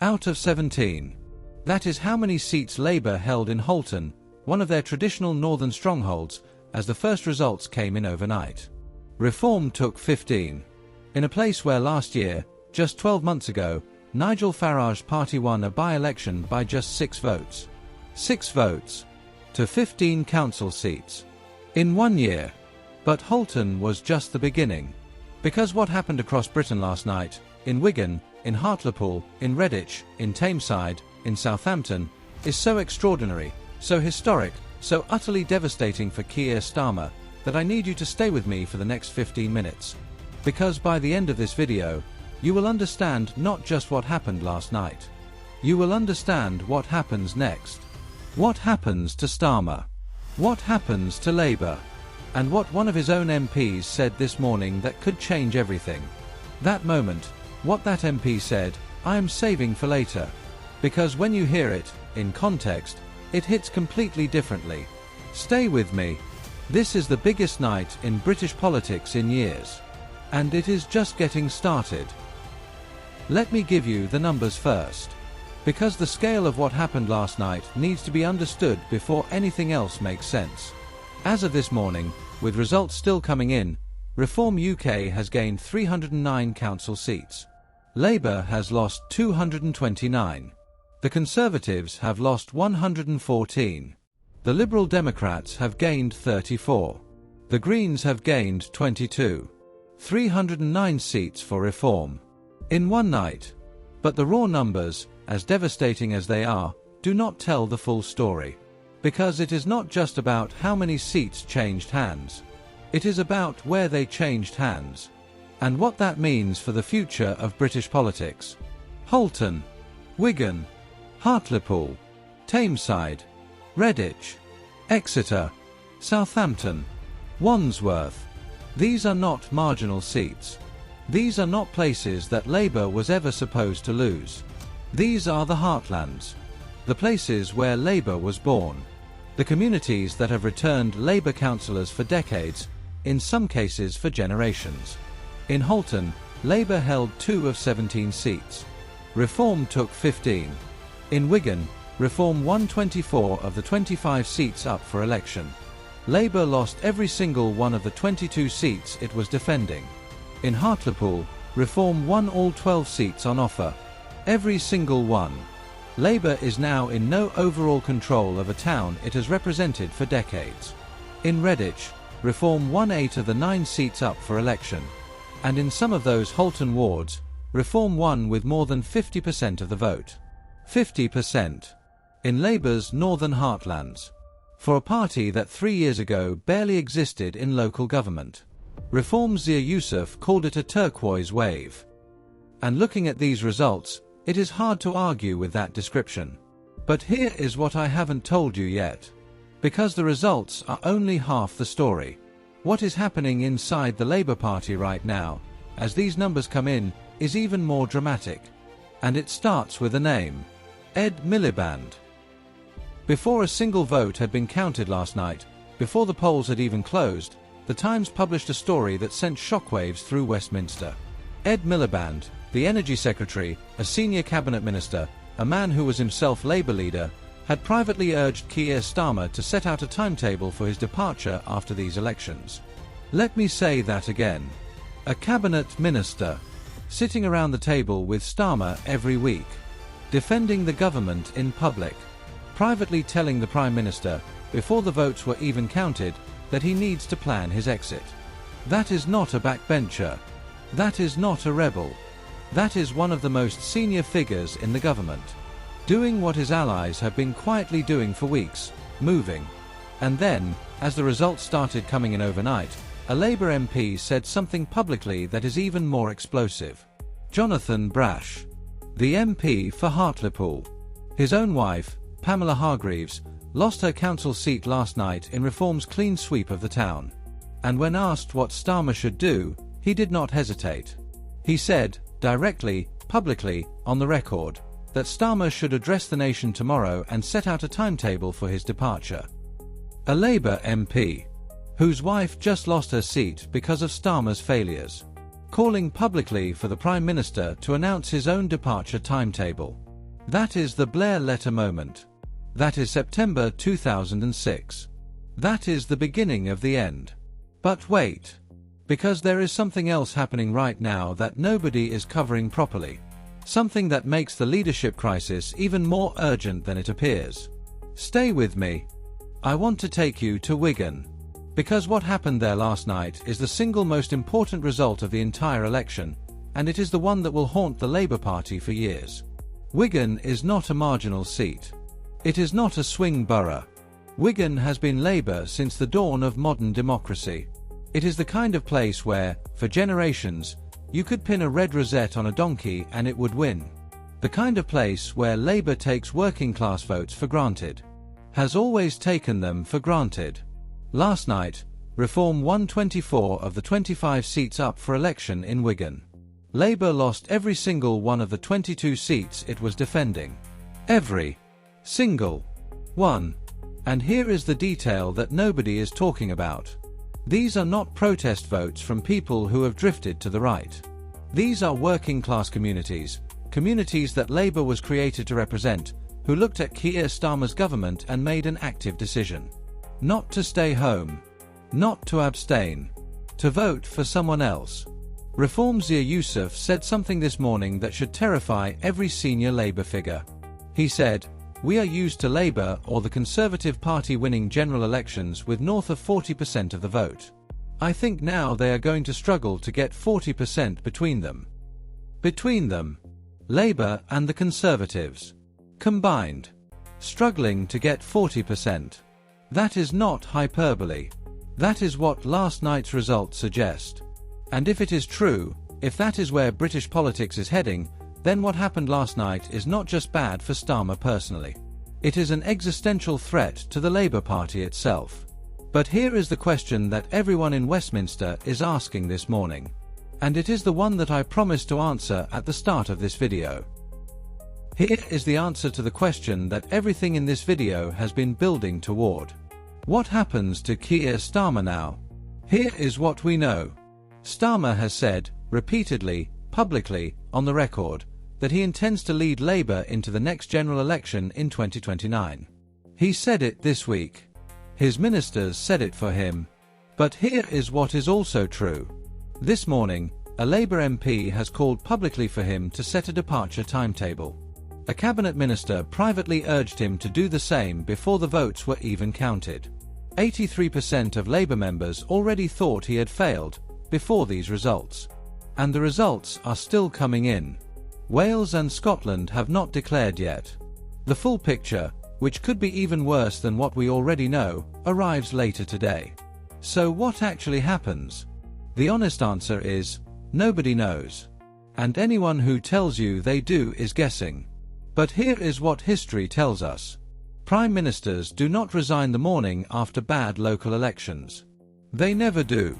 out of 17. That is how many seats Labour held in Halton, one of their traditional northern strongholds, as the first results came in overnight. Reform took 15. In a place where last year, just 12 months ago, Nigel Farage's party won a by-election by just 6 votes. 6 votes to 15 council seats in 1 year. But Halton was just the beginning. Because what happened across Britain last night, in Wigan, in Hartlepool, in Redditch, in Tameside, in Southampton, is so extraordinary, so historic, so utterly devastating for Keir Starmer, that I need you to stay with me for the next 15 minutes. Because by the end of this video, you will understand not just what happened last night. You will understand what happens next. What happens to Starmer? What happens to Labour? And what one of his own MPs said this morning that could change everything. That moment, what that MP said, I am saving for later. Because when you hear it, in context, it hits completely differently. Stay with me. This is the biggest night in British politics in years. And it is just getting started. Let me give you the numbers first. Because the scale of what happened last night needs to be understood before anything else makes sense. As of this morning, with results still coming in, Reform UK has gained 309 council seats. Labour has lost 229. The Conservatives have lost 114. The Liberal Democrats have gained 34. The Greens have gained 22. 309 seats for Reform. In one night. But the raw numbers, as devastating as they are, do not tell the full story. Because it is not just about how many seats changed hands. It is about where they changed hands. And what that means for the future of British politics. Halton, Wigan, Hartlepool, Tameside, Redditch, Exeter, Southampton, Wandsworth. These are not marginal seats. These are not places that Labour was ever supposed to lose. These are the heartlands. The places where Labour was born. The communities that have returned Labour councillors for decades, in some cases for generations. In Halton, Labour held 2 of 17 seats. Reform took 15. In Wigan, Reform won 24 of the 25 seats up for election. Labour lost every single one of the 22 seats it was defending. In Hartlepool, Reform won all 12 seats on offer. Every single one. Labour is now in no overall control of a town it has represented for decades. In Redditch, Reform won 8 of the 9 seats up for election. And in some of those Halton wards, Reform won with more than 50% of the vote. 50%. In Labour's Northern Heartlands. For a party that 3 years ago barely existed in local government. Reform's Zia Yusuf called it a turquoise wave. And looking at these results, it is hard to argue with that description. But here is what I haven't told you yet. Because the results are only half the story. What is happening inside the Labour Party right now, as these numbers come in, is even more dramatic. And it starts with a name. Ed Miliband. Before a single vote had been counted last night, before the polls had even closed, the Times published a story that sent shockwaves through Westminster. Ed Miliband, the Energy Secretary, a senior cabinet minister, a man who was himself Labour leader, had privately urged Keir Starmer to set out a timetable for his departure after these elections. Let me say that again. A cabinet minister, sitting around the table with Starmer every week, defending the government in public, privately telling the Prime Minister, before the votes were even counted, that he needs to plan his exit. That is not a backbencher. That is not a rebel. That is one of the most senior figures in the government. Doing what his allies have been quietly doing for weeks, moving. And then, as the results started coming in overnight, a Labour MP said something publicly that is even more explosive. Jonathan Brash, the MP for Hartlepool. His own wife, Pamela Hargreaves, lost her council seat last night in Reform's clean sweep of the town. And when asked what Starmer should do, he did not hesitate. He said, directly, publicly, on the record, that Starmer should address the nation tomorrow and set out a timetable for his departure. A Labour MP, whose wife just lost her seat because of Starmer's failures, calling publicly for the Prime Minister to announce his own departure timetable. That is the Blair letter moment. That is September 2006. That is the beginning of the end. But wait. Because there is something else happening right now that nobody is covering properly. Something that makes the leadership crisis even more urgent than it appears. Stay with me. I want to take you to Wigan. Because what happened there last night is the single most important result of the entire election, and it is the one that will haunt the Labour Party for years. Wigan is not a marginal seat. It is not a swing borough. Wigan has been Labour since the dawn of modern democracy. It is the kind of place where, for generations, you could pin a red rosette on a donkey and it would win. The kind of place where Labour takes working class votes for granted. Has always taken them for granted. Last night, Reform won 24 of the 25 seats up for election in Wigan. Labour lost every single one of the 22 seats it was defending. Every single one. And here is the detail that nobody is talking about. These are not protest votes from people who have drifted to the right. These are working class communities, communities that Labour was created to represent, who looked at Keir Starmer's government and made an active decision. Not to stay home. Not to abstain. To vote for someone else. Reform Zia Yusuf said something this morning that should terrify every senior Labour figure. He said, "We are used to Labour or the Conservative Party winning general elections with north of 40% of the vote. I think now they are going to struggle to get 40% between them." Between them. Labour and the Conservatives. Combined. Struggling to get 40%. That is not hyperbole. That is what last night's results suggest. And if it is true, if that is where British politics is heading, then what happened last night is not just bad for Starmer personally. It is an existential threat to the Labour Party itself. But here is the question that everyone in Westminster is asking this morning. And it is the one that I promised to answer at the start of this video. Here is the answer to the question that everything in this video has been building toward. What happens to Keir Starmer now? Here is what we know. Starmer has said, repeatedly, publicly, on the record, that he intends to lead Labour into the next general election in 2029. He said it this week. His ministers said it for him. But here is what is also true. This morning, a Labour MP has called publicly for him to set a departure timetable. A cabinet minister privately urged him to do the same before the votes were even counted. 83% of Labour members already thought he had failed before these results. And the results are still coming in. Wales and Scotland have not declared yet. The full picture, which could be even worse than what we already know, arrives later today. So what actually happens? The honest answer is, nobody knows. And anyone who tells you they do is guessing. But here is what history tells us. Prime ministers do not resign the morning after bad local elections. They never do.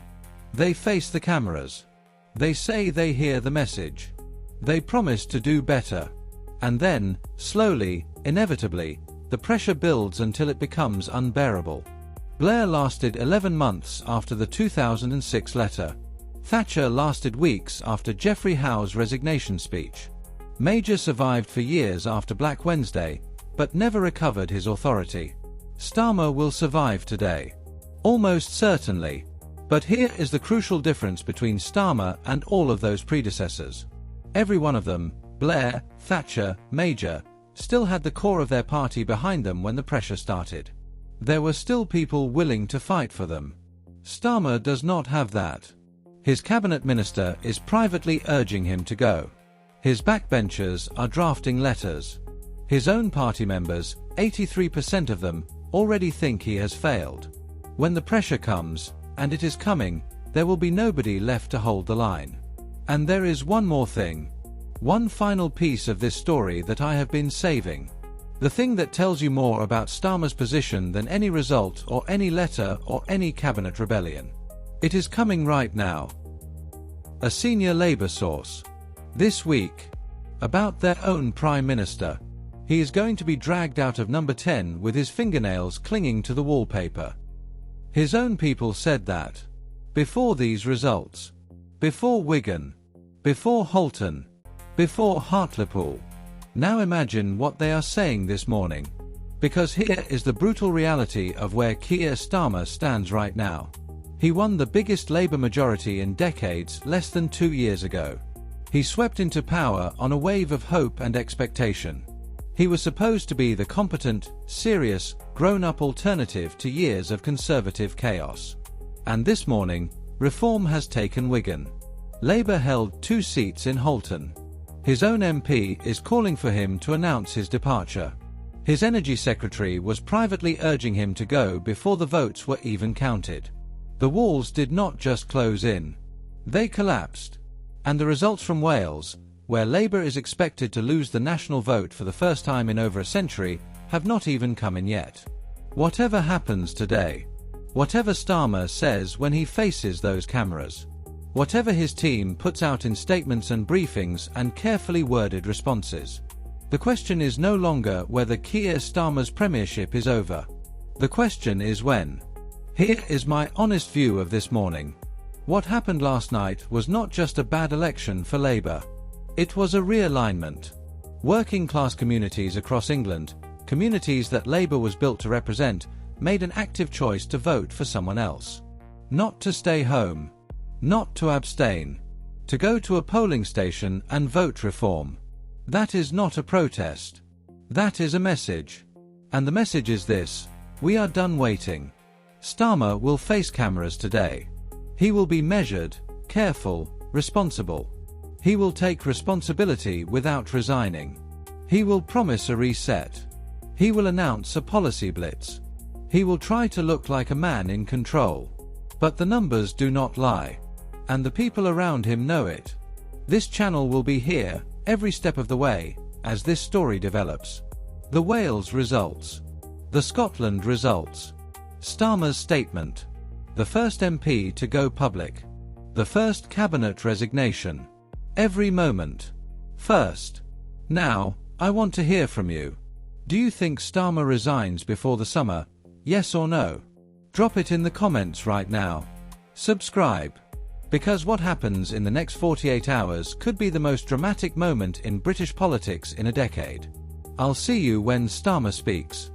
They face the cameras. They say they hear the message. They promise to do better. And then, slowly, inevitably, the pressure builds until it becomes unbearable. Blair lasted 11 months after the 2006 letter. Thatcher lasted weeks after Geoffrey Howe's resignation speech. Major survived for years after Black Wednesday, but never recovered his authority. Starmer will survive today. Almost certainly. But here is the crucial difference between Starmer and all of those predecessors. Every one of them, Blair, Thatcher, Major, still had the core of their party behind them when the pressure started. There were still people willing to fight for them. Starmer does not have that. His cabinet minister is privately urging him to go. His backbenchers are drafting letters. His own party members, 83% of them, already think he has failed. When the pressure comes, and it is coming, there will be nobody left to hold the line. And there is one more thing. One final piece of this story that I have been saving. The thing that tells you more about Starmer's position than any result or any letter or any cabinet rebellion. It is coming right now. A senior Labour source. This week. About their own Prime Minister. He is going to be dragged out of number 10 with his fingernails clinging to the wallpaper. His own people said that. Before these results. Before Wigan. Before Halton. Before Hartlepool. Now imagine what they are saying this morning. Because here is the brutal reality of where Keir Starmer stands right now. He won the biggest Labour majority in decades less than 2 years ago. He swept into power on a wave of hope and expectation. He was supposed to be the competent, serious, grown-up alternative to years of Conservative chaos. And this morning, Reform has taken Wigan. Labour held 2 seats in Holton. His own MP is calling for him to announce his departure. His Energy Secretary was privately urging him to go before the votes were even counted. The walls did not just close in. They collapsed. And the results from Wales, where Labour is expected to lose the national vote for the first time in over a century, have not even come in yet. Whatever happens today, whatever Starmer says when he faces those cameras, whatever his team puts out in statements and briefings and carefully worded responses, the question is no longer whether Keir Starmer's premiership is over. The question is when. Here is my honest view of this morning. What happened last night was not just a bad election for Labour. It was a realignment. Working class communities across England, communities that Labour was built to represent, made an active choice to vote for someone else. Not to stay home. Not to abstain. To go to a polling station and vote Reform. That is not a protest. That is a message. And the message is this: we are done waiting. Starmer will face cameras today. He will be measured, careful, responsible. He will take responsibility without resigning. He will promise a reset. He will announce a policy blitz. He will try to look like a man in control. But the numbers do not lie. And the people around him know it. This channel will be here, every step of the way, as this story develops. The Wales results. The Scotland results. Starmer's statement. The first MP to go public. The first cabinet resignation. Every moment. First. Now, I want to hear from you. Do you think Starmer resigns before the summer? Yes or no? Drop it in the comments right now. Subscribe. Because what happens in the next 48 hours could be the most dramatic moment in British politics in a decade. I'll see you when Starmer speaks.